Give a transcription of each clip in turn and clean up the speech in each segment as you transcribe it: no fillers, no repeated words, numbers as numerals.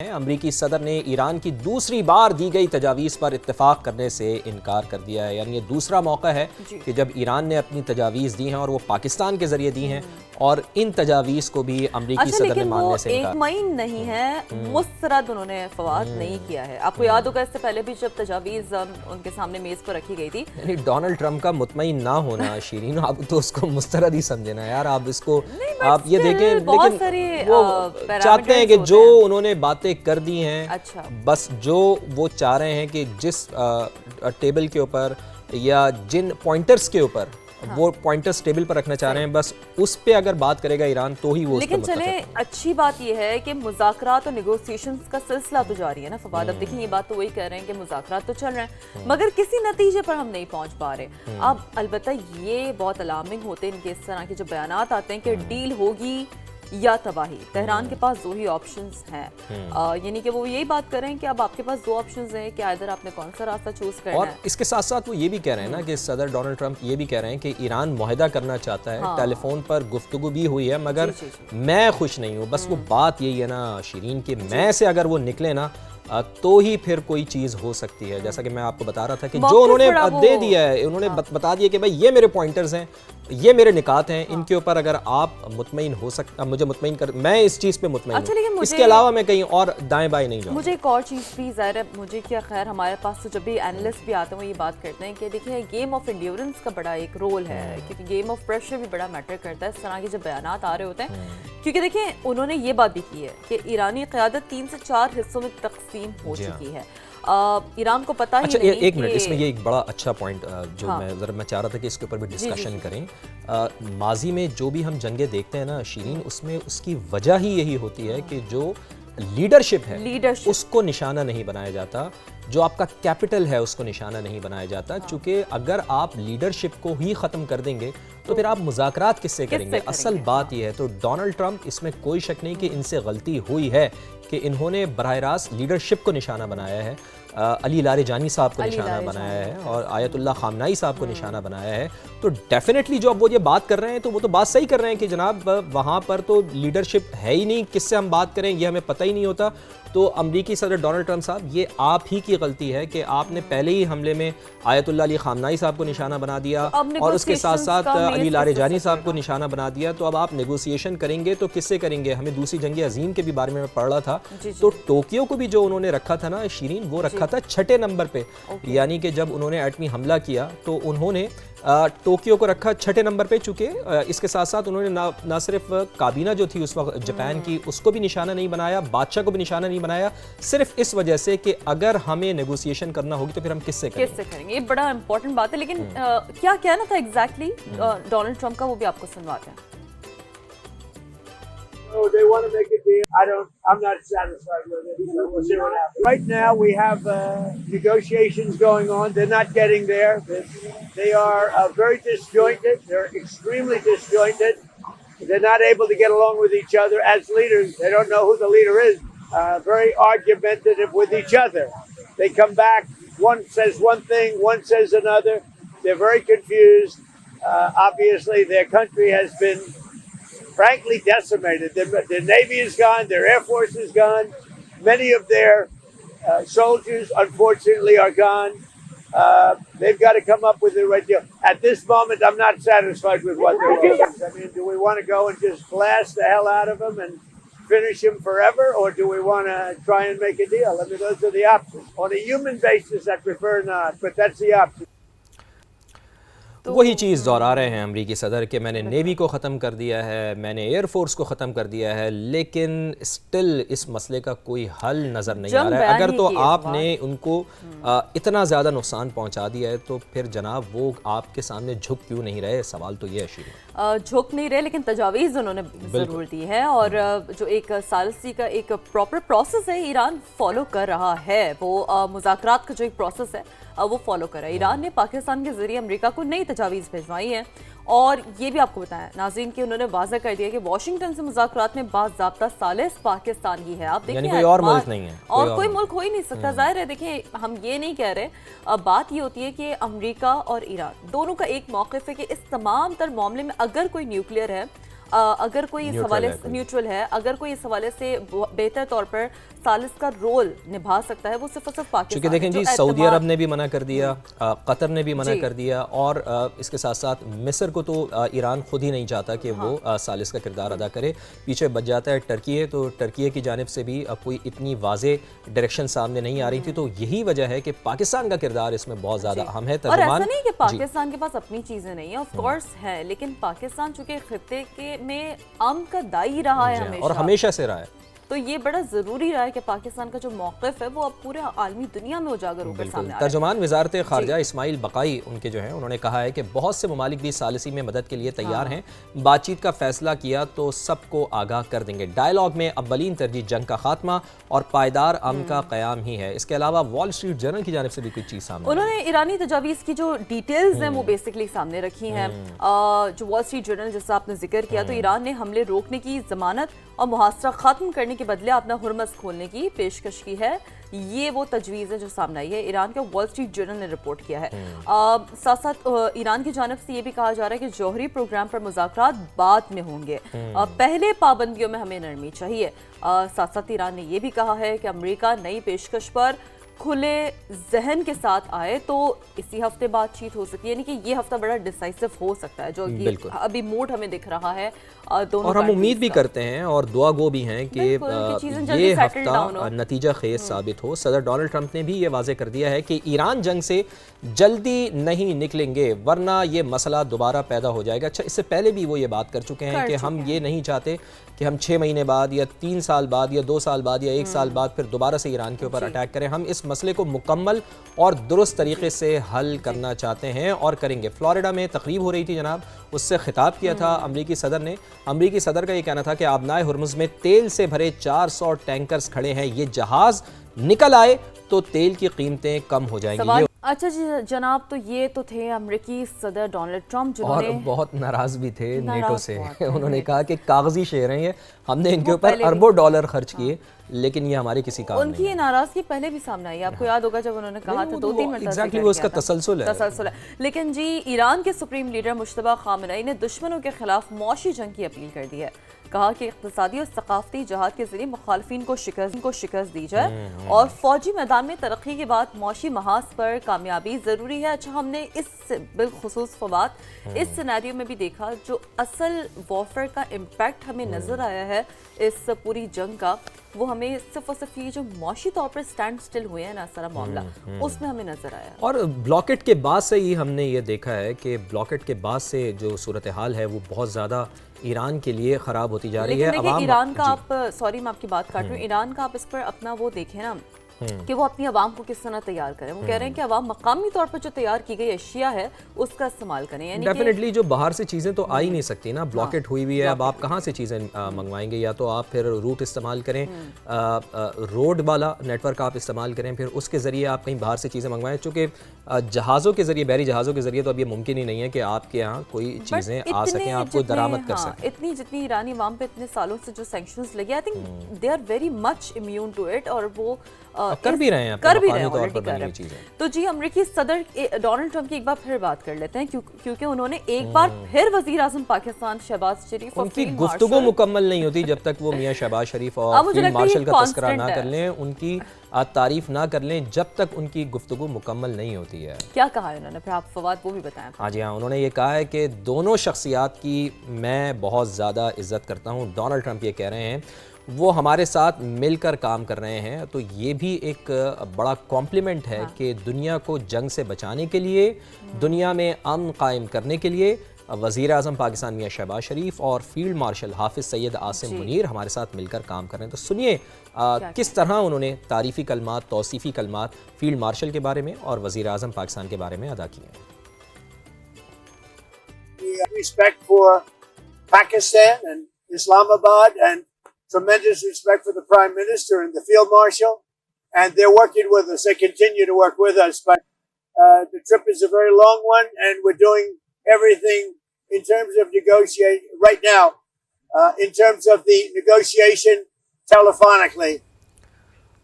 امریکی صدر نے ایران کی دوسری بار دی گئی تجاویز پر اتفاق کرنے سے انکار کر دیا ہے. یعنی یہ دوسرا موقع ہے کہ جب ایران نے اپنی تجاویز دی ہیں اور وہ پاکستان کے ذریعے دی ہیں اور ان تجاویز کو بھی امریکی صدر نے ماننے سے انکار. ایک مئین نہیں ہے، مسترد انہوں نے فواد نہیں کیا ہے. آپ کو یاد ہوگا اس سے پہلے بھی جب تجاویز ان کے سامنے میز پر رکھی گئی تھی. یعنی ڈونلڈ ٹرمپ کا مطمئن نہ ہونا شیرین، آپ تو اس کو مسترد ہی سمجھنا یار. آپ اس کو آپ یہ دیکھیں، لیکن وہ چاہتے ہیں کہ جو انہوں نے باتیں کر دی ہیں، بس جو وہ چاہ رہے ہیں کہ جس ٹیبل کے اوپر یا جن پوائنٹرز کے اوپر وہ پوائنٹرز ٹیبل پر رکھنا چاہ رہے ہیں، بس اس پہ اگر بات کرے گا ایران تو ہی وہ اس پہ متفق ہے. لیکن چلیں اچھی بات یہ ہے کہ مذاکرات اور نیگوسیشنز کا سلسلہ تو جاری ہے نا فواد. اب دیکھیں یہ بات تو وہی کہہ رہے ہیں کہ مذاکرات تو چل رہے ہیں مگر کسی نتیجے پر ہم نہیں پہنچ پا رہے. اب البتہ یہ بہت الارمنگ ہوتے ہیں ان کے اس طرح کے جو بیانات آتے ہیں کہ ڈیل ہوگی یا تباہی. تہران کے پاس دو ہی آپشنز ہیں، یعنی کہ وہ یہی بات کر رہے ہیں کہ اب آپ کے پاس دو آپشنز ہیں کہ ادھر آپ نے کون سا راستہ چوز کرنا ہے. اور اس کے ساتھ ساتھ وہ یہ بھی کہہ رہے ہیں نا کہ صدر ڈونلڈ ٹرمپ یہ بھی کہہ رہے ہیں کہ ایران معاہدہ کرنا چاہتا ہے. ٹیلی فون پر گفتگو بھی ہوئی ہے مگر میں خوش نہیں ہوں. بس وہ بات یہی ہے نا شیرین کہ میں سے اگر وہ نکلے نا تو ہی پھر کوئی چیز ہو سکتی ہے. جیسا کہ میں آپ کو بتا رہا تھا کہ جو انہوں نے دے دیا ہے، انہوں نے بتا دیا کہ بھائی یہ میرے پوائنٹرز ہیں، یہ میرے نکات ہیں، ان کے اوپر اگر آپ مطمئن ہو سکتا، مجھے مطمئن کر، میں اس چیز پہ مطمئن ہوں. اس کے علاوہ میں کہیں اور دائیں بائیں نہیں جاؤں. مجھے ایک اور چیز بھی ظاہر ہے، مجھے کیا خیر ہمارے پاس تو جب بھی اینالسٹ بھی آتے ہیں وہ یہ بات کرتے ہیں کہ دیکھیں گیم آف انڈیورنس کا بڑا ایک رول ہے، کیونکہ گیم آف پریشر بھی بڑا میٹر کرتا ہے اس طرح کے جب بیانات آ رہے ہوتے ہیں. کیونکہ دیکھیں انہوں نے یہ بات بھی کی ہے کہ ایرانی قیادت 3 سے 4 حصوں میں تقسیم ہو چکی ہے. ایران کو پتہ ہی نہیں. ایک منٹ، اس میں یہ ایک بڑا اچھا پوائنٹ جو میں چاہ رہا تھا کہ اس کے اوپر بھی ڈسکشن کریں. ماضی میں جو بھی ہم جنگیں دیکھتے ہیں نا شیرین، اس میں اس کی وجہ ہی یہی ہوتی ہے کہ جو لیڈرشپ ہے اس کو نشانہ نہیں بنایا جاتا، جو آپ کا کیپٹل ہے اس کو نشانہ نہیں بنایا جاتا. چونکہ اگر آپ لیڈرشپ کو ہی ختم کر دیں گے تو پھر آپ مذاکرات کس سے کریں گے؟ اصل بات یہ ہے. تو ڈونلڈ ٹرمپ، اس میں کوئی شک نہیں کہ ان سے غلطی ہوئی ہے کہ انہوں نے براہ راست لیڈرشپ کو نشانہ بنایا ہے، علی لاریجانی صاحب کو نشانہ بنایا ہے اور آیت اللہ خامنائی صاحب کو نشانہ بنایا ہے. تو ڈیفینیٹلی جو اب وہ یہ بات کر رہے ہیں تو وہ تو بات صحیح کر رہے ہیں کہ جناب وہاں پر تو لیڈرشپ ہے ہی نہیں، کس سے ہم بات کریں یہ ہمیں پتہ ہی نہیں ہوتا. تو امریکی صدر ڈونلڈ ٹرمپ صاحب، یہ آپ ہی کی غلطی ہے کہ آپ نے پہلے ہی حملے میں آیت اللہ علی خامنائی صاحب کو نشانہ بنا دیا اور اس کے ساتھ ساتھ علی لاریجانی صاحب کو نشانہ بنا دیا. تو اب آپ نیگوسیشن کریں گے تو کس سے کریں گے؟ ہمیں دوسری جنگ عظیم کے بھی بارے میں پڑھ رہا تھا. تو ٹوکیو کو بھی جو انہوں نے رکھا تھا نا شیرین، وہ رکھا تھا 6 نمبر پہ. یعنی کہ جب انہوں نے ایٹمی حملہ کیا تو انہوں نے ٹوکیو کو رکھا 6 نمبر پہ. چونکہ اس کے ساتھ ساتھ انہوں نے نہ صرف کابینہ جو تھی اس وقت جاپان کی، اس کو بھی نشانہ نہیں بنایا، بادشاہ کو بھی نشانہ نہیں بنایا، صرف اس وجہ سے کہ اگر ہمیں نیگوسیشن کرنا ہوگی تو پھر ہم کس سے کریں گے. یہ بڑا امپورٹنٹ بات ہے. لیکن کیا کہنا تھا ایگزیکٹلی ڈونلڈ ٹرمپ کا، وہ بھی آپ کو سنواتے ہیں. They want to make a deal. I'm not satisfied with it. So we'll see what happens. Right now we have negotiations going on. They're not getting there. They are very disjointed. They're extremely disjointed. They're not able to get along with each other as leaders. They don't know who the leader is. Very argumentative with each other. They come back. One says one thing, one says another. They're very confused. Obviously, their country has been frankly decimated. Their Navy is gone, their Air Force is gone. Many of their soldiers, unfortunately, are gone. They've got to come up with the right deal. At this moment, I'm not satisfied with what they're doing. I mean, do we want to go and just blast the hell out of them and finish him forever, or do we want to try and make a deal? I mean, those are the options. On a human basis, I prefer not, but that's the option. وہی چیز دہرا رہے ہیں امریکی صدر کہ میں نے navy کو ختم کر دیا ہے، میں نے ایئر فورس کو ختم کر دیا ہے، لیکن اسٹل اس مسئلے کا کوئی حل نظر نہیں آ رہا ہے. اگر تو آپ نے ان کو اتنا زیادہ نقصان پہنچا دیا ہے تو پھر جناب وہ آپ کے سامنے جھک کیوں نہیں رہے؟ سوال تو یہ ہے شیرین. جھک نہیں رہے، لیکن تجاویز انہوں نے ضرور دی ہے. اور جو ایک ثالثی کا ایک پراپر پروسیس ہے ایران فالو کر رہا ہے، وہ مذاکرات کا جو ایک پروسیس ہے وہ فالو کر رہا ہے. ایران نے پاکستان کے ذریعے امریکہ کو نئی تجاویز بھیجوائی ہیں اور یہ بھی آپ کو بتایا ناظرین کہ انہوں نے واضح کر دیا کہ واشنگٹن سے مذاکرات میں باضابطہ ثالث پاکستان ہی ہے. آپ دیکھیں یعنی کوئی اور ملک نہیں ہے، اور کوئی ملک ہو ہی نہیں سکتا. ظاہر ہے دیکھیں ہم یہ نہیں کہہ رہے، بات یہ ہوتی ہے کہ امریکہ اور ایران دونوں کا ایک موقف ہے کہ اس تمام تر معاملے میں اگر کوئی نیوکلیئر ہے، اگر کوئی اس حوالے سے نیوٹرل ہے، اگر کوئی اس حوالے سے بہتر طور پر सालिस का रोल निभा सकता है वो सिर्फ और सिर्फ पाकिस्तान। क्योंकि देखें जी, सऊदी अरब ने भी मना कर दिया, कतर ने भी मना कर दिया, और इसके साथ साथ मिस्र को तो ईरान खुद ही नहीं चाहता कि वो सालिस का किरदार अदा करे। पीछे बच जाता है टर्की है, तो टर्की की जानिब से भी अब कोई इतनी वाज़े डायरेक्शन सामने नहीं आ रही थी। तो यही वजह है कि पाकिस्तान का किरदार इसमें बहुत ज़्यादा अहम है। और ऐसा नहीं कि पाकिस्तान के पास अपनी चीज़ें नहीं है, ऑफ कोर्स है, लेकिन पाकिस्तान चूंकि खित्ते के में अमन का दाई रहा है हमेशा, और हमेशा से रहा है, तो ये बड़ा ज़रूरी रहा है कि पाकिस्तान का जो मौक़िफ़ है वो अब पूरे आलमी दुनिया में उजागर होकर सामने आ रहा है। तर्जुमान वज़ारत ख़ारजा इस्माइल बक़ाई उनके जो हैं, उन्होंने कहा है कि बहुत से ममालिक भी सालिसी में मदद के लिए तैयार हैं, बातचीत का फैसला किया तो सबको आगाह कर देंगे। डायलॉग में अव्वलीन तरजीह जंग का खात्मा और पायदार अमन का क़याम ही है। इसके अलावा वॉल स्ट्रीट जर्नल की जानिब से भी कुछ चीज़ सामने, उन्होंने ईरानी तजावीज़ की जो डिटेल्स हैं वो बेसिकली सामने रखी हैं। जो वॉल स्ट्रीट जर्नल जिसका आपने जिक्र किया, तो ईरान ने हमले रोकने की ज़मानत और मुहासरा ख़त्म करने के बदले अपना हुरमस खोलने की पेशकश की है। ये वो तजवीज़ है जो सामने आई है, ईरान के वॉल स्ट्रीट जर्नल ने रिपोर्ट किया है। साथ साथ ईरान की जानिब से ये भी कहा जा रहा है कि जौहरी प्रोग्राम पर मुज़ाकरात बाद में होंगे, पहले पाबंदियों में हमें नरमी चाहिए। साथ साथ ईरान ने ये भी कहा है कि अमेरिका नई पेशकश पर खुले जहन के साथ आए तो इसी हफ्ते बातचीत हो सकती है, यानी कि ये हफ्ता बड़ा डिसाइसिव हो सकता है, जो कि अभी मूड हमें दिख रहा है दोनों। और हम उम्मीद भी करते हैं और दुआ गो भी हैं कि ये हफ्ता नतीजा खेज साबित हो। सदर डोनाल्ड ट्रंप ने भी ये वाज़े कर दिया है कि ईरान जंग से जल्दी नहीं निकलेंगे, वरना ये मसला दोबारा पैदा हो जाएगा। अच्छा, इससे पहले भी वो ये बात कर चुके हैं कि हम ये नहीं चाहते कि हम 6 महीने बाद या 3 साल बाद या 2 साल बाद या 1 साल बाद फिर दोबारा से ईरान के ऊपर अटैक करें। हम इस मसले को मुकम्मल और दुरुस्त तरीके से हल करना चाहते हैं और करेंगे। फ्लोरिडा में तकरीब हो रही थी जनाब, उससे खिताब किया था अमरीकी सदर ने। अमरीकी सदर का ये कहना था कि आबनाए हुर्मुज़ में तेल से भरे 400 टैंकर्स खड़े हैं, ये जहाज़ निकल आए तो तेल की कीमतें कम हो जाएंगी। अच्छा जी जनाब, तो ये तो थे अमेरिकी सदर डोनाल्ड ट्रंप, जिन्होंने और बहुत नाराज भी थे नेटो से। उन्होंने कहा कि कागजी शेर हैं ये, हमने इनके ऊपर अरबों डॉलर खर्च किए, लेकिन ये हमारे किसी काम उनकी ये नाराजगी पहले भी सामने आई, आपको याद होगा जब उन्होंने कहा था 2-3 मिनट वो उसका तसलसल है। लेकिन जी ईरान के सुप्रीम लीडर मुश्तबा खामनई ने दुश्मनों के खिलाफ मौशी जंग की अपील कर दी है। कहा कि इक़्तिसादी और सकाफ़ती जहाद के जरिए मुखालफिन को शिकस्त दी जाए और फौजी मैदान में तरक्की के बाद मौशी महाज पर कामयाबी ज़रूरी है। अच्छा, हमने इस बिलखुसूस फवाद इस सिनेरियो में भी देखा, जो असल वॉरफेयर का इम्पैक्ट हमें नज़र आया है इस पूरी जंग का, वो हमें सिर्फ और सिर्फ ये जो मौशी तौर पर स्टैंड स्टिल हुए हैं ना सारा मामला, उसमें हमें नजर आया। और ब्लॉकेट के बाद से ही हमने ये देखा है कि ब्लॉकेट के बाद से जो सूरत हाल है वो बहुत ज़्यादा ईरान के लिए ख़राब होती जा रही है। लेकिन ईरान का आप, सॉरी मैं आपकी बात काट रही हूँ, ईरान का आप इस पर अपना वो देखें ना कि वो अपनी आवाम को किस तरह तैयार करें। वो कह रहे हैं कि आवाम मकामी तौर पर जो तैयार की गई अशिया है उसका इस्तेमाल करें। यानी डेफिनेटली जो बाहर से चीज़ें तो आ ही नहीं सकती ना, ब्लॉकेट हुई हुई है, अब आप कहाँ से चीज़ें मंगवाएंगे? या तो आप फिर रूट इस्तेमाल करें, रोड वाला नेटवर्क आप इस्तेमाल करें, फिर उसके ज़रिए आप कहीं बाहर से चीज़ें मंगवाएं। चूँकि जहाज़ों के ज़रिए, बहरी जहाज़ों के ज़रिए तो अब ये मुमकिन ही नहीं है कि आपके यहाँ कोई चीज़ें आ सकें, आपको दरामद कर सकें। इतनी जितनी ईरानी आवाम पे इतने सालों से जो सैंक्शंस लगे, I think they are very much immune to it, और वो कर भी रहे हैं तौर पर बनी हुई चीजें। तो जी अमेरिकी सदर डोनाल्ड ट्रंप की एक बार फिर बात कर लेते हैं, क्योंकि उन्होंने एक बार फिर वजीर आज़म पाकिस्तान शहबाज शरीफ, उनकी गुफ्तगू मुकम्मल नहीं होती जब तक वो मियां शहबाज शरीफ और फील्ड मार्शल का तस्करा ना कर लें, उनकी तारीफ ना कर लें, जब तक उनकी गुफ्तगू मुकम्मल नहीं होती है। क्या कहा है उन्होंने, फिर आप फवाद वो भी बताएं। हाँ जी हाँ, उन्होंने ये कहा है कि दोनों शख्सियात की मैं बहुत ज़्यादा इज्जत करता हूँ। डोनाल्ड ट्रंप ये कह रहे हैं वो हमारे साथ मिलकर काम कर रहे हैं, तो ये भी एक बड़ा कॉम्प्लीमेंट है कि दुनिया को जंग से बचाने के लिए, दुनिया में अमन कायम करने के लिए वज़ीर आज़म पाकिस्तान मियां शहबाज शरीफ और फील्ड मार्शल हाफिज़ सैयद आसिम मुनीर हमारे साथ मिलकर काम कर रहे हैं। तो सुनिए किस तरह उन्होंने तारीफ़ी कलमात, तौसीफ़ी कलमात फील्ड मार्शल के बारे में और वज़ीर आज़म पाकिस्तान के बारे में अदा किए। Respect for Pakistan and Islamabad, and tremendous respect for the Prime Minister and the Field Marshal, and they're working with us. They continue to work with us, but the trip is a very long one, and we're doing everything in terms of negotiating right now, in terms of the negotiation telephonically.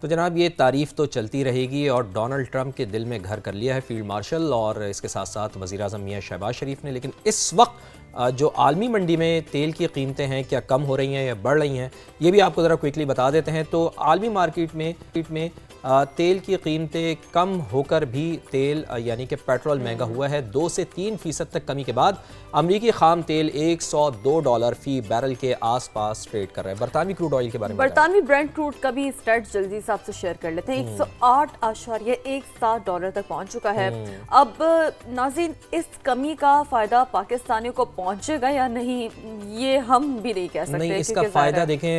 तो जनाब ये तारीफ़ तो चलती रहेगी और Donald Trump के दिल में घर कर लिया है फील्ड मार्शल और इसके साथ साथ वज़ीर आज़म मियां शहबाज शरीफ ने। लेकिन इस वक्त जो आलमी मंडी में तेल की कीमतें हैं क्या कम हो रही हैं या बढ़ रही हैं, ये भी आपको ज़रा क्विकली बता देते हैं। तो आलमी मार्केट में तेल की कीमतें कम होकर भी तेल यानी कि पेट्रोल महंगा हुआ है। 2 से 3% तक कमी के बाद अमरीकी खाम तेल $102 फी बैरल के आसपास ट्रेड कर रहा है। बरतानवी क्रूड ऑयल के बारे में बरतानवी ब्रेंट क्रूड का भी स्टैट जल्दी से आपसे शेयर कर लेते हैं। $108.17 तक पहुंच चुका है। अब नाज़रीन, इस कमी का फायदा पाकिस्तानियों को पहुंचेगा या नहीं, ये हम भी नहीं कह सकते। नहीं, इसका फ़ायदा देखें,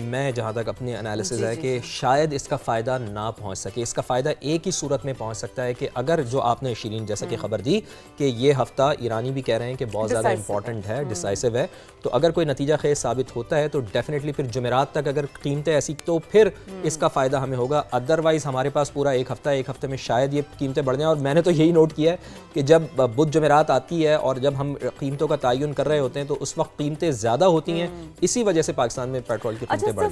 मैं जहाँ तक अपनी एनालिसिस है कि शायद इसका फ़ायदा ना पहुँच सके। इसका फ़ायदा एक ही सूरत में पहुँच सकता है कि अगर जो आपने शीरीन जैसा कि खबर दी कि ये हफ़्ता ईरानी भी कह रहे हैं कि बहुत ज़्यादा इंपॉर्टेंट है, डिसाइसिव है, तो अगर कोई नतीजा खेज साबित होता है तो डेफिनेटली फिर जुमेरात तक अगर कीमतें ऐसी तो फिर इसका फ़ायदा हमें होगा। अदरवाइज़ हमारे पास पूरा एक हफ़्ते में शायद ये कीमतें बढ़ जाएँ। और मैंने तो यही नोट किया है कि जब बुध जुमेरात आती है और जब हम कीमतों का तयन कर रहे होते हैं तो उस वक्त कीमतें ज़्यादा होती हैं, इसी वजह से पाकिस्तान में पेट्रोल की कीमतें बढ़ जाती हैं।